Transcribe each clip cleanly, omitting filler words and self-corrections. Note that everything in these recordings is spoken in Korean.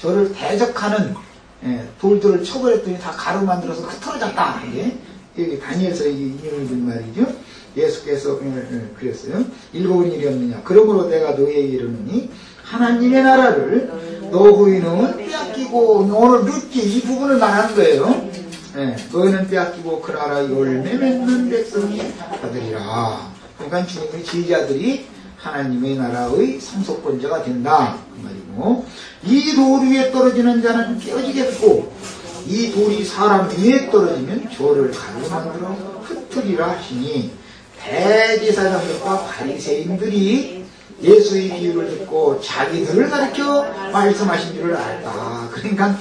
저를 대적하는 돌들을 쳐버렸더니 다 가루 만들어서 흩어졌다. 이게 다니엘서 인용이 된 말이죠. 예수께서 그랬어요. 읽어본 일이 없느냐. 그러므로 내가 너에게 이르노니 하나님의 나라를 너 후인은 빼앗기고, 오늘 룻기 이 부분을 말하는 거예요. 너희는 빼앗기고 그 나라 열매 맺는 백성이 받으리라. 그러니까 주님의 지휘자들이 하나님의 나라의 상속권자가 된다 그 말이고, 이 돌 위에 떨어지는 자는 깨어지겠고 이 돌이 사람 위에 떨어지면 저를 가루 만들어 흩으리라 하시니, 대제사장들과 바리새인들이 예수의 비유를 듣고 자기들을 가르쳐 말씀하신 줄을 알다. 그러니까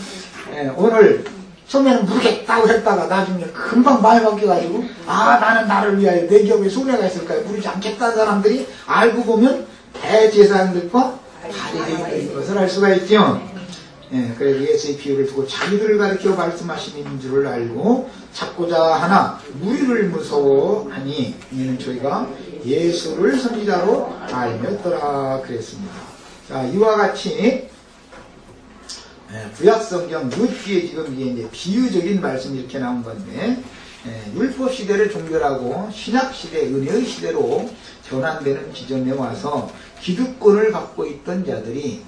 오늘 처음에는 모르겠다고 했다가 나중에 금방 말 바뀌어가지고, 나는 나를 위하여 내 기업에 손해가 있을까요? 부르지 않겠다는 사람들이 알고 보면 대제사장들과 바리새인들인 것을 알 수가 있죠. 그래서 예수의 비유를 두고 자기들을 가르쳐 말씀하시는 줄을 알고 찾고자 하나 무리를 무서워하니 이는 저희가 예수를 선지자로 알렸더라 그랬습니다. 자, 이와 같이 구약성경 룻기에 지금 이제 비유적인 말씀이 이렇게 나온 건데, 율법 시대를 종결하고 신약 시대, 은혜의 시대로 전환되는 지점에 와서 기득권을 갖고 있던 자들이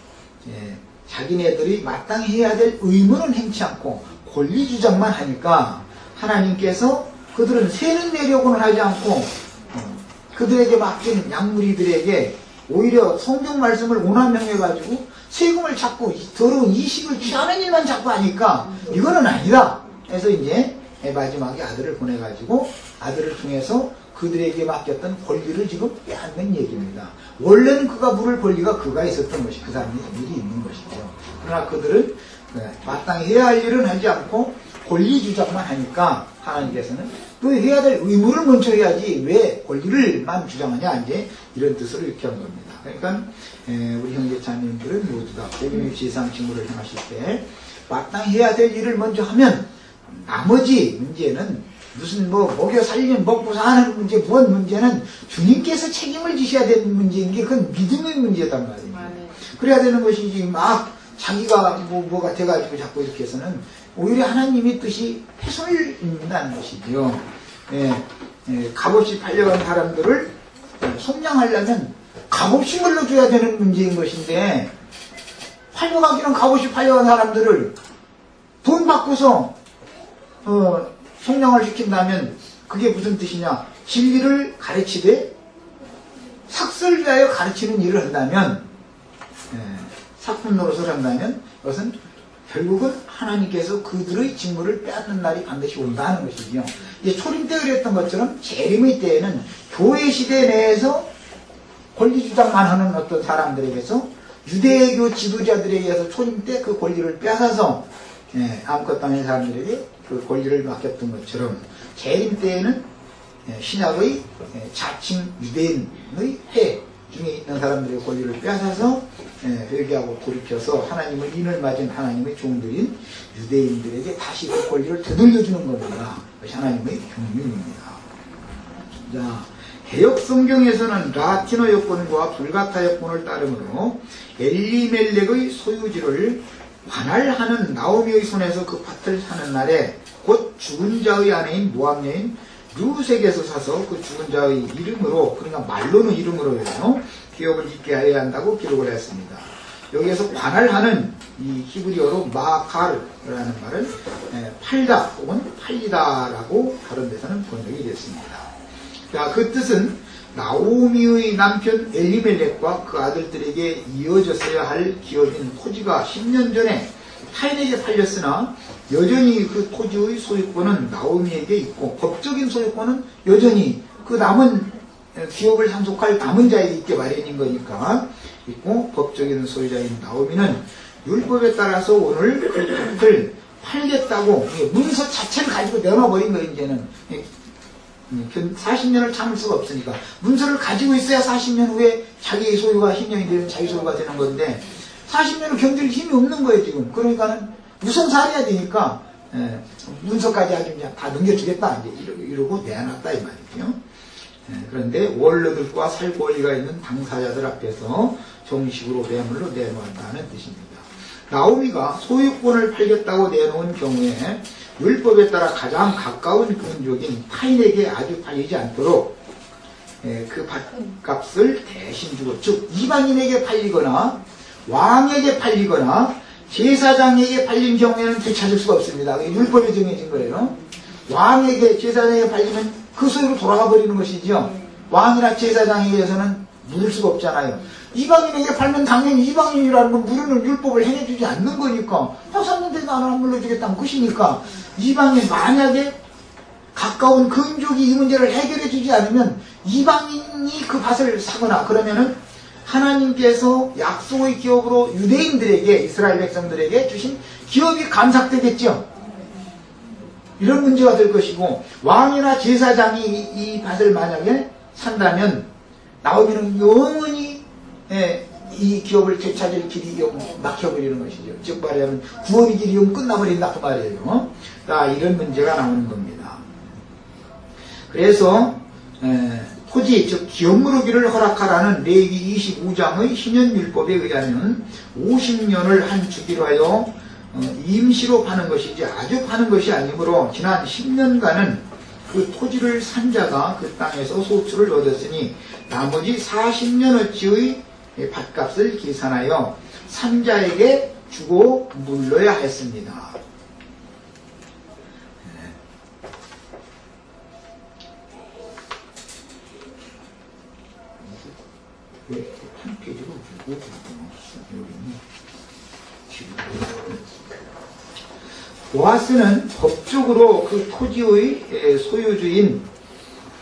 자기네들이 마땅히 해야 될 의무는 행치 않고 권리 주장만 하니까 하나님께서 그들은 세는 내려고는 하지 않고 그들에게 맡긴 양무리들에게 오히려 성경 말씀을 오남용해가지고 세금을 찾고 더러운 이식을 취하는 일만 자꾸 하니까 이거는 아니다. 그래서 이제 마지막에 아들을 보내가지고 아들을 통해서 그들에게 맡겼던 권리를 지금 빼앗는 얘기입니다. 원래는 그가 물을 권리가 그가 있었던 것이 그 사람이 일이 있는 것이죠. 그러나 그들은 마땅히 해야 할 일은 하지 않고 권리 주장만 하니까 하나님께서는 또 해야 될 의무를 먼저 해야지 왜 권리를만 주장하냐, 이제 이런 뜻으로 이렇게 한 겁니다. 그러니까 우리 형제자매님들은 모두 다 공유지상 직무를 행하실 때 마땅히 해야 될 일을 먼저 하면 나머지 문제는 무슨 먹여 살리면 먹고 사는 문제, 무엇 문제는 주님께서 책임을 지셔야 되는 문제인 게 그건 믿음의 문제단 말이에요. 그래야 되는 것이지 막 자기가 뭐가 돼가지고 자꾸 이렇게 해서는 오히려 하나님의 뜻이 훼손을 입는다는 것이죠. 값없이 팔려간 사람들을 속량하려면 값없이 물러줘야 되는 문제인 것인데, 팔려가기는 값없이 팔려간 사람들을 돈 받고서 속량을 시킨다면 그게 무슨 뜻이냐? 진리를 가르치되 삭설을 위하여 가르치는 일을 한다면, 사품 노릇을 한다면 그것은 결국은 하나님께서 그들의 직무를 빼앗는 날이 반드시 온다는 것이죠. 이제 초림 때 그랬던 것처럼 재림의 때에는 교회 시대 내에서 권리 주장만 하는 어떤 사람들에게서 유대교 지도자들에게서 초림 때 그 권리를 빼앗아서 아무것도 아닌 사람들에게 그 권리를 맡겼던 것처럼 재림 때에는 신약의 자칭 유대인의 회 중에 있는 사람들의 권리를 빼앗아서 회개하고 돌이켜서 하나님을 인을 맞은 하나님의 종들인 유대인들에게 다시 그 권리를 되돌려주는 겁니다. 그것이 하나님의 경륜입니다. 자, 개역 성경에서는 라틴어 여권과 불가타 여권을 따르므로 엘리멜렉의 소유지를 관할하는 나오미의 손에서 그 밭을 사는 날에 곧 죽은 자의 아내인 모압 여인 룻에게서 사서 그 죽은 자의 이름으로, 그러니까 말로는 이름으로요, 기업을 짓게 하여야 한다고 기록을 했습니다. 여기에서 관할하는 이 히브리어로 마카르라는 말은 팔다 혹은 팔리다라고 다른 데서는 번역이 됐습니다. 자, 그 뜻은 나오미의 남편 엘리멜렉과 그 아들들에게 이어졌어야 할 기업인 토지가 10년 전에 타인에게 팔렸으나 여전히 그 토지의 소유권은 나오미에게 있고 법적인 소유권은 여전히 그 남은 기업을 상속할 남은 자에게 있게 마련인 거니까 있고, 법적인 소유자인 나오미는 율법에 따라서 오늘 그 밭을 팔겠다고 문서 자체를 가지고 내놔버린 거예요. 이제는 40년을 참을 수가 없으니까 문서를 가지고 있어야 40년 후에 자기의 소유가 hin정이 되는 자기 소유가 되는 건데 40년을 견딜 힘이 없는 거예요 지금. 그러니까는 우선 살아야 되니까 문서까지 아주 그냥 다 넘겨주겠다 이제 이러고 내놨다 이 말이죠. 그런데 원로들과 살 권리가 있는 당사자들 앞에서 정식으로 매물로 내놓았다는 뜻입니다. 나오미가 소유권을 팔겠다고 내놓은 경우에 율법에 따라 가장 가까운 근족인 타인에게 아주 팔리지 않도록 그 밭값을 대신 주고, 즉 이방인에게 팔리거나 왕에게 팔리거나 제사장에게 팔린 경우에는 되찾을 수가 없습니다. 율법에 정해진 거예요. 왕에게, 제사장에게 팔리면 그 소유로 돌아가 버리는 것이죠. 왕이나 제사장에게서는 물을 수가 없잖아요. 이방인에게 팔면 당연히 이방인이라는 건 물으는 율법을 행해주지 않는 거니까, 샀는데 나는 안 물러주겠다는 것이니까, 이방인 만약에 가까운 근족이 이 문제를 해결해 주지 않으면 이방인이 그 밭을 사거나 그러면은 하나님께서 약속의 기업으로 유대인들에게, 이스라엘 백성들에게 주신 기업이 감삭되겠죠. 이런 문제가 될 것이고, 왕이나 제사장이 이 밭을 만약에 산다면 나오미는 영원히 이 기업을 되찾을 길이 막혀버리는 것이죠. 즉 말하자면 구원의 길이 끝나버린다 그 말이에요. 자, 이런 문제가 나오는 겁니다. 그래서 토지, 즉 기업무르기를 허락하라는 레위기 25장의 신현율법에 의하면 50년을 한 주기로 하여 임시로 파는 것이지 아주 파는 것이 아니므로 지난 10년간은 그 토지를 산 자가 그 땅에서 소출을 얻었으니 나머지 40년어치의 밭값을 계산하여 산 자에게 주고 물러야 했습니다. 한 페이지로 여기 보아스는 법적으로 그 토지의 소유주인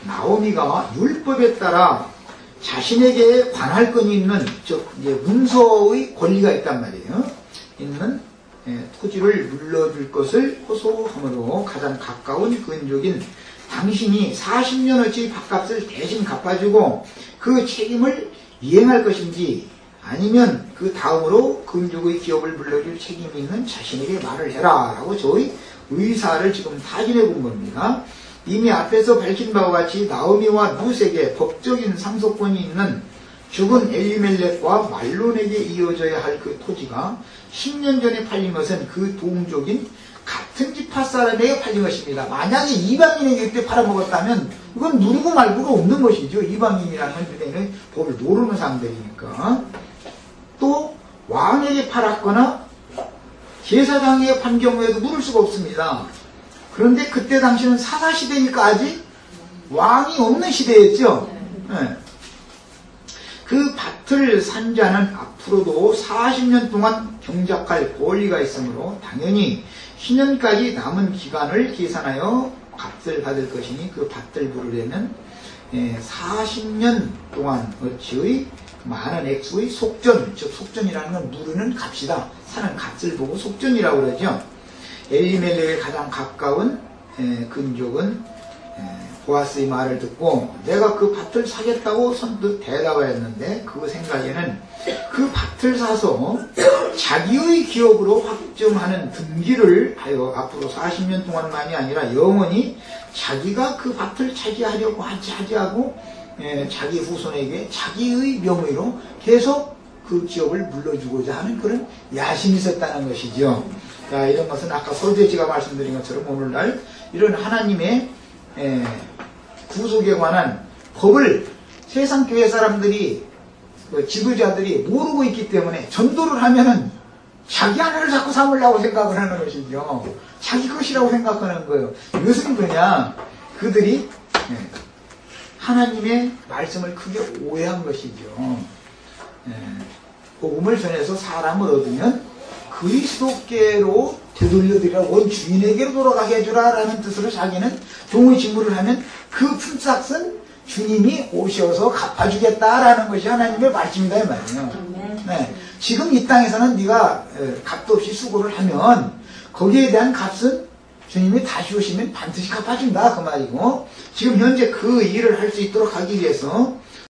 나오미가 율법에 따라 자신에게 관할 건이 있는, 즉 이제 문서의 권리가 있단 말이에요. 있는 토지를 물러줄 것을 호소함으로 가장 가까운 근족인 당신이 40년어치 밭값을 대신 갚아주고 그 책임을 이행할 것인지, 아니면 그 다음으로 근족의 기업을 물려줄 책임이 있는 자신에게 말을 해라 라고 저의 의사를 지금 타진해 본 겁니다. 이미 앞에서 밝힌 바와 같이 나오미와 룻에게 법적인 상속권이 있는 죽은 엘리멜렉과 말론에게 이어져야 할 그 토지가 10년 전에 팔린 것은 그 동족인 같은 집 팟사람에게 팔린 것입니다. 만약에 이방인에게 그때 팔아먹었다면 이건 누르고 말고가 없는 것이죠. 이방인이라는 건 유대인의 법을 모르는 사람들이니까. 또 왕에게 팔았거나 제사장에게 판 경우에도 물을 수가 없습니다. 그런데 그때 당시는 사사시대니까 아직 왕이 없는 시대였죠. 네. 그 밭을 산 자는 앞으로도 40년 동안 경작할 권리가 있으므로 당연히 10년까지 남은 기간을 계산하여 값을 받을 것이니 그 밭을 물으려면 40년 동안 어치의 많은 액수의 속전, 즉 속전이라는 건 물으는 값이다. 사는 값을 보고 속전이라고 그러죠. 엘리멜렉에 가장 가까운 근족은 보아스의 말을 듣고 내가 그 밭을 사겠다고 선뜻 대답하였는데 그 생각에는 그 밭을 사서 자기의 기업으로 확정하는 등기를 하여 앞으로 40년 동안만이 아니라 영원히 자기가 그 밭을 차지하려고 하고 자기 후손에게 자기의 명의로 계속 그 기업을 물려주고자 하는 그런 야심이 있었다는 것이죠. 자, 이런 것은 아까 서두에 말씀드린 것처럼 오늘날 이런 하나님의 구속에 관한 법을 세상 교회 사람들이, 지도자들이 모르고 있기 때문에 전도를 하면은 자기 하나를 자꾸 삼으려고 생각을 하는 것이죠. 자기 것이라고 생각하는 거예요. 이것은 그냥 그들이 하나님의 말씀을 크게 오해한 것이죠. 복음을 전해서 사람을 얻으면 그리스도께로 되돌려드리라, 원 주인에게로 돌아가게 해주라 라는 뜻으로 자기는 종의 직무를 하면 그 품삯은 주님이 오셔서 갚아주겠다라는 것이 하나님의 말씀이다 이 말이에요. 네. 지금 이 땅에서는 네가 값도 없이 수고를 하면 거기에 대한 값은 주님이 다시 오시면 반드시 갚아준다 그 말이고, 지금 현재 그 일을 할 수 있도록 하기 위해서